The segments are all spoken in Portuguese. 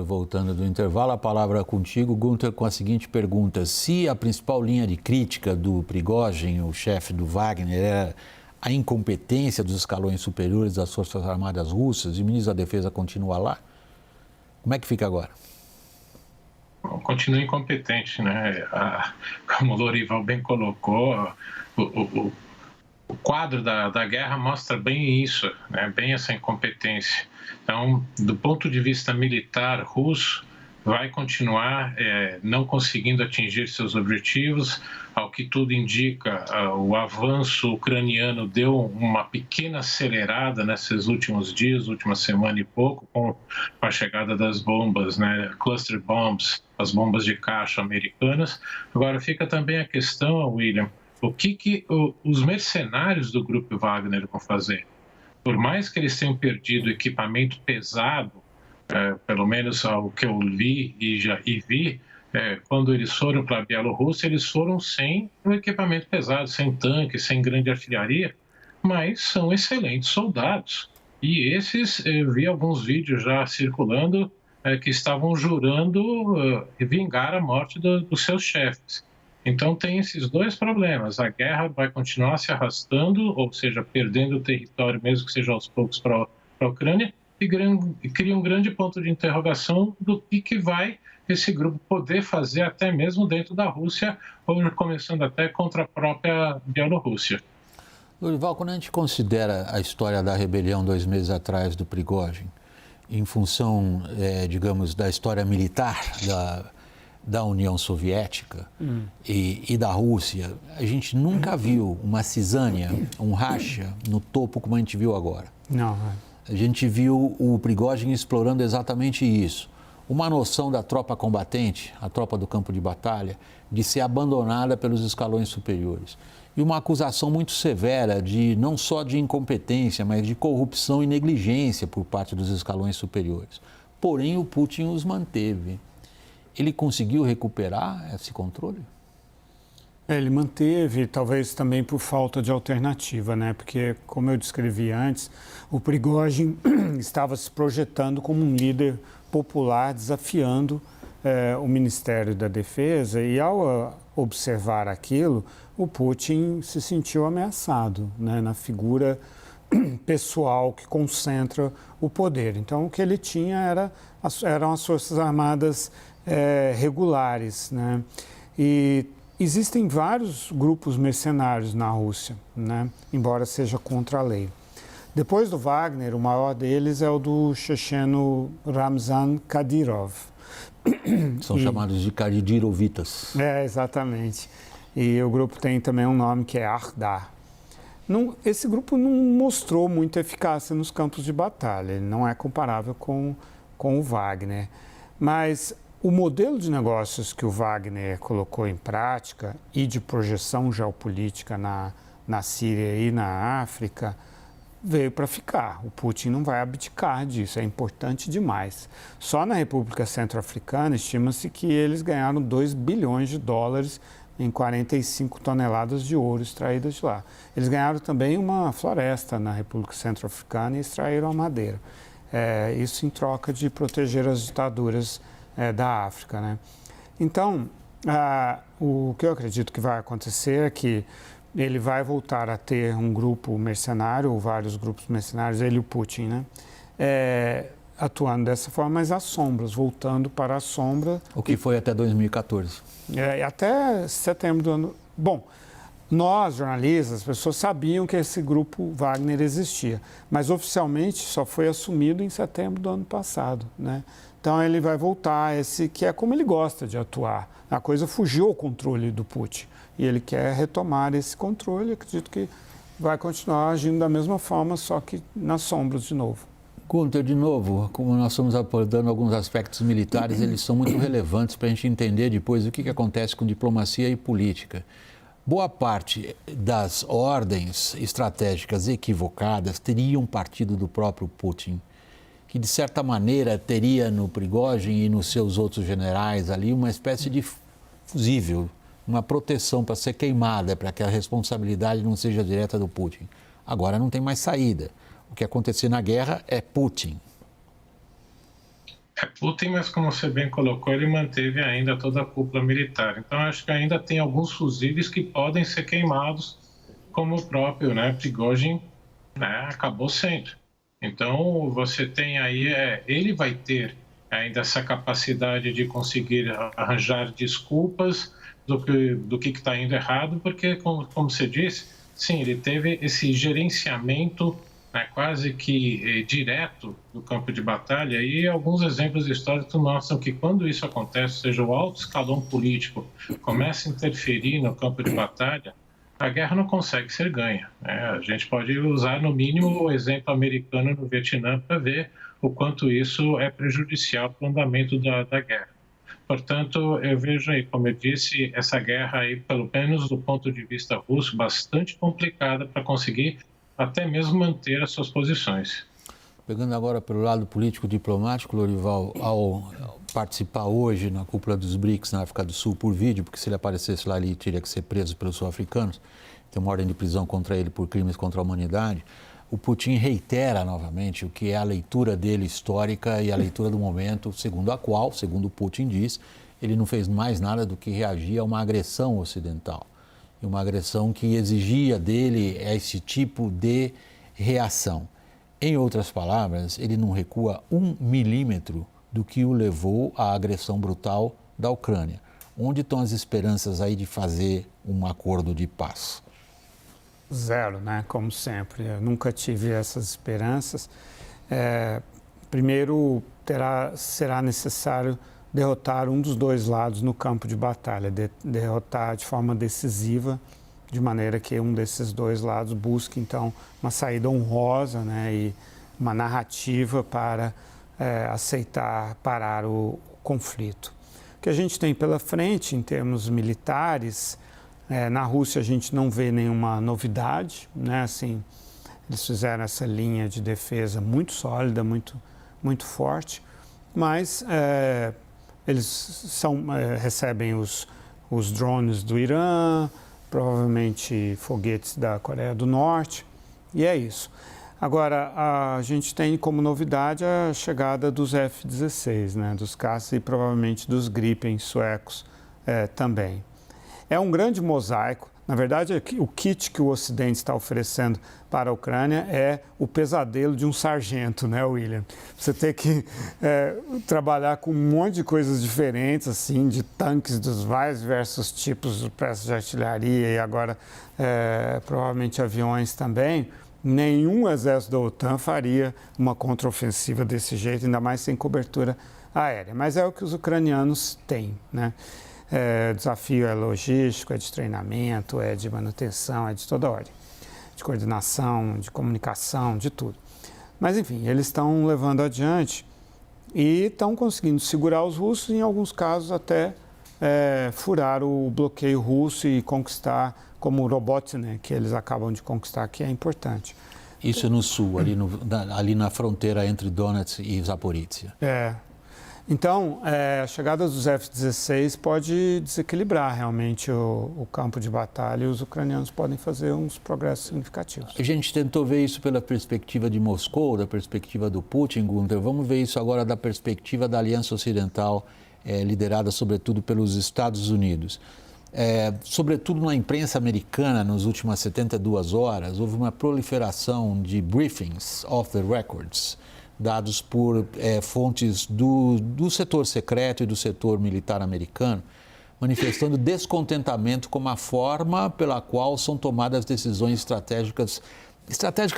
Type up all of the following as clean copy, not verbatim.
Voltando do intervalo, a palavra contigo, Gunther, com a seguinte pergunta: se a principal linha de crítica do Prigozhin, o chefe do Wagner, era a incompetência dos escalões superiores das Forças Armadas Russas, e o ministro da Defesa continua lá, como é que fica agora? Continua incompetente, né? Como o Lorival bem colocou, o quadro da guerra mostra bem isso, né? Bem essa incompetência. Então, do ponto de vista militar russo, vai continuar não conseguindo atingir seus objetivos. Ao que tudo indica, o avanço ucraniano deu uma pequena acelerada nesses últimos dias, última semana e pouco, com a chegada das bombas, né, cluster bombs, as bombas de caixa americanas. Agora fica também a questão, William, o que os mercenários do grupo Wagner vão fazer? Por mais que eles tenham perdido equipamento pesado, pelo menos ao que eu li e vi, quando eles foram para a Bielorrússia, eles foram sem um equipamento pesado, sem tanque, sem grande artilharia, mas são excelentes soldados. E esses, eu vi alguns vídeos já circulando que estavam jurando vingar a morte dos seus chefes. Então tem esses dois problemas: a guerra vai continuar se arrastando, ou seja, perdendo o território, mesmo que seja aos poucos, para a Ucrânia, e cria um grande ponto de interrogação do que vai esse grupo poder fazer, até mesmo dentro da Rússia, ou começando até contra a própria Bielorrússia. Lorival, quando a gente considera a história da rebelião 2 meses atrás do Prigozhin, em função, digamos, da história militar da União Soviética e da Rússia, a gente nunca viu uma cisânia, um racha no topo como a gente viu agora. Não. A gente viu o Prigozhin explorando exatamente isso. Uma noção da tropa combatente, a tropa do campo de batalha, de ser abandonada pelos escalões superiores. E uma acusação muito severa de não só de incompetência, mas de corrupção e negligência por parte dos escalões superiores. Porém, o Putin os manteve. Ele conseguiu recuperar esse controle? Ele manteve, talvez também por falta de alternativa, né? Porque, como eu descrevi antes, o Prigozhin estava se projetando como um líder popular, desafiando o Ministério da Defesa, e ao observar aquilo, o Putin se sentiu ameaçado, né? Na figura pessoal que concentra o poder. Então, o que ele tinha eram as Forças Armadas regulares, né? E existem vários grupos mercenários na Rússia, né? Embora seja contra a lei. Depois do Wagner, o maior deles é o do checheno Ramzan Kadyrov. São chamados de Kadyrovitas. Exatamente. E o grupo tem também um nome que é Ardar. Esse grupo não mostrou muita eficácia nos campos de batalha, ele não é comparável com o Wagner. Mas o modelo de negócios que o Wagner colocou em prática e de projeção geopolítica na Síria e na África veio para ficar. O Putin não vai abdicar disso, é importante demais. Só na República Centro-Africana estima-se que eles ganharam 2 bilhões de dólares em 45 toneladas de ouro extraídas de lá. Eles ganharam também uma floresta na República Centro-Africana e extraíram a madeira. Isso em troca de proteger as ditaduras da África, né? Então, o que eu acredito que vai acontecer é que ele vai voltar a ter um grupo mercenário, ou vários grupos mercenários, ele e o Putin, né? Atuando dessa forma, mas às sombras, voltando para a sombra. O que foi até 2014. Até setembro do ano... Bom, nós, jornalistas, as pessoas sabiam que esse grupo Wagner existia, mas oficialmente só foi assumido em setembro do ano passado, né? Então ele vai voltar a esse que é como ele gosta de atuar. A coisa fugiu ao controle do Putin e ele quer retomar esse controle. Acredito que vai continuar agindo da mesma forma, só que nas sombras de novo. Gunther, de novo, como nós estamos abordando alguns aspectos militares, eles são muito relevantes para a gente entender depois o que acontece com diplomacia e política. Boa parte das ordens estratégicas equivocadas teriam partido do próprio Putin, que de certa maneira teria no Prigozhin e nos seus outros generais ali uma espécie de fusível, uma proteção para ser queimada, para que a responsabilidade não seja direta do Putin. Agora não tem mais saída. O que acontecer na guerra é Putin. Putin, mas como você bem colocou, ele manteve ainda toda a cúpula militar. Então, acho que ainda tem alguns fuzis que podem ser queimados, como o próprio, né, Prigozhin, né, acabou sendo. Então, você tem aí, ele vai ter ainda essa capacidade de conseguir arranjar desculpas do que está indo errado, porque, como você disse, sim, ele teve esse gerenciamento, né, quase que direto do campo de batalha, e alguns exemplos históricos mostram que quando isso acontece, ou seja, o alto escalão político começa a interferir no campo de batalha, a guerra não consegue ser ganha, né? A gente pode usar, no mínimo, o exemplo americano no Vietnã para ver o quanto isso é prejudicial para o andamento da guerra. Portanto, eu vejo aí, como eu disse, essa guerra aí, pelo menos do ponto de vista russo, bastante complicada para conseguir até mesmo manter as suas posições. Pegando agora pelo lado político-diplomático, Lorival, ao participar hoje na cúpula dos BRICS na África do Sul por vídeo, porque se ele aparecesse lá, ele teria que ser preso pelos sul-africanos, tem uma ordem de prisão contra ele por crimes contra a humanidade, o Putin reitera novamente o que é a leitura dele histórica e a leitura do momento, segundo a qual, segundo o Putin diz, ele não fez mais nada do que reagir a uma agressão ocidental. E uma agressão que exigia dele esse tipo de reação. Em outras palavras, ele não recua 1 milímetro do que o levou à agressão brutal da Ucrânia. Onde estão as esperanças aí de fazer um acordo de paz? Zero, né? Como sempre. Eu nunca tive essas esperanças. Primeiro, será necessário derrotar um dos dois lados no campo de batalha, derrotar de forma decisiva, de maneira que um desses dois lados busque, então, uma saída honrosa, né, e uma narrativa para aceitar parar o conflito. O que a gente tem pela frente, em termos militares, na Rússia a gente não vê nenhuma novidade, né, assim, eles fizeram essa linha de defesa muito sólida, muito forte, mas eles recebem os drones do Irã, provavelmente foguetes da Coreia do Norte, e é isso. Agora, a gente tem como novidade a chegada dos F-16, né, dos caças e provavelmente dos Gripen suecos também. É um grande mosaico. Na verdade, o kit que o Ocidente está oferecendo para a Ucrânia é o pesadelo de um sargento, né, William? Você tem que trabalhar com um monte de coisas diferentes, assim, de tanques dos mais diversos tipos de peças de artilharia e agora provavelmente aviões também. Nenhum exército da OTAN faria uma contraofensiva desse jeito, ainda mais sem cobertura aérea. Mas é o que os ucranianos têm, né? O desafio é logístico, é de treinamento, é de manutenção, é de toda ordem, de coordenação, de comunicação, de tudo. Mas, enfim, eles estão levando adiante e estão conseguindo segurar os russos, em alguns casos até furar o bloqueio russo e conquistar, como o Robotyne, que eles acabam de conquistar, que é importante. Isso no sul, ali na fronteira entre Donetsk e Zaporizhia. Então, a chegada dos F-16 pode desequilibrar realmente o campo de batalha e os ucranianos podem fazer uns progressos significativos. A gente tentou ver isso pela perspectiva de Moscou, da perspectiva do Putin, Gunther. Vamos ver isso agora da perspectiva da Aliança Ocidental, liderada sobretudo pelos Estados Unidos. Sobretudo na imprensa americana, nas últimas 72 horas, houve uma proliferação de briefings off the records, dados por fontes do setor secreto e do setor militar americano, manifestando descontentamento com a forma pela qual são tomadas decisões estratégicas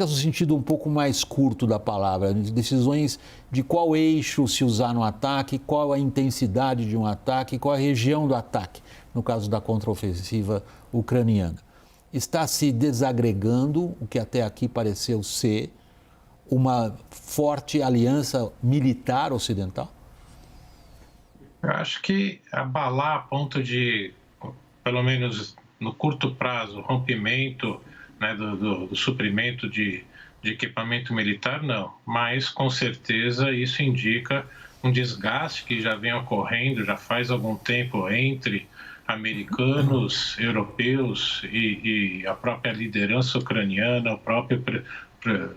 no sentido um pouco mais curto da palavra, decisões de qual eixo se usar no ataque, qual a intensidade de um ataque, qual a região do ataque, no caso da contraofensiva ucraniana. Está se desagregando o que até aqui pareceu ser uma forte aliança militar ocidental? Eu acho que abalar a ponto de, pelo menos no curto prazo, rompimento, né, do suprimento de equipamento militar, não. Mas, com certeza, isso indica um desgaste que já vem ocorrendo, já faz algum tempo, entre americanos, europeus e a própria liderança ucraniana, o próprio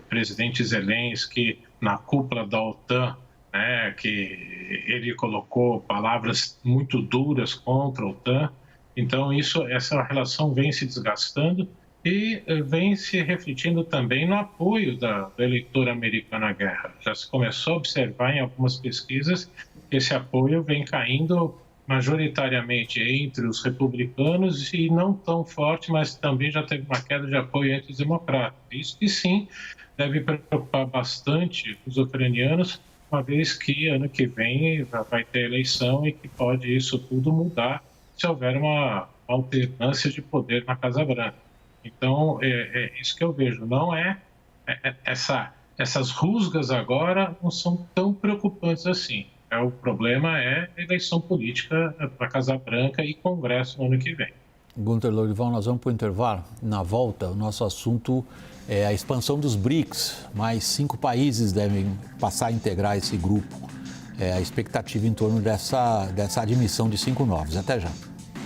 presidente Zelensky, na cúpula da OTAN, né, que ele colocou palavras muito duras contra a OTAN. Então, essa relação vem se desgastando e vem se refletindo também no apoio do eleitor americano à guerra. Já se começou a observar em algumas pesquisas que esse apoio vem caindo majoritariamente entre os republicanos e não tão forte, mas também já teve uma queda de apoio entre os democratas. Isso que sim deve preocupar bastante os ucranianos, uma vez que ano que vem vai ter eleição e que pode isso tudo mudar se houver uma alternância de poder na Casa Branca. Então, é isso que eu vejo. Não essas rusgas agora não são tão preocupantes assim. O problema é a eleição política para a Casa Branca e Congresso no ano que vem. Gunter Lorival, nós vamos para o intervalo. Na volta, o nosso assunto é a expansão dos BRICS. Mais 5 países devem passar a integrar esse grupo. A expectativa em torno dessa admissão de 5 novos. Até já.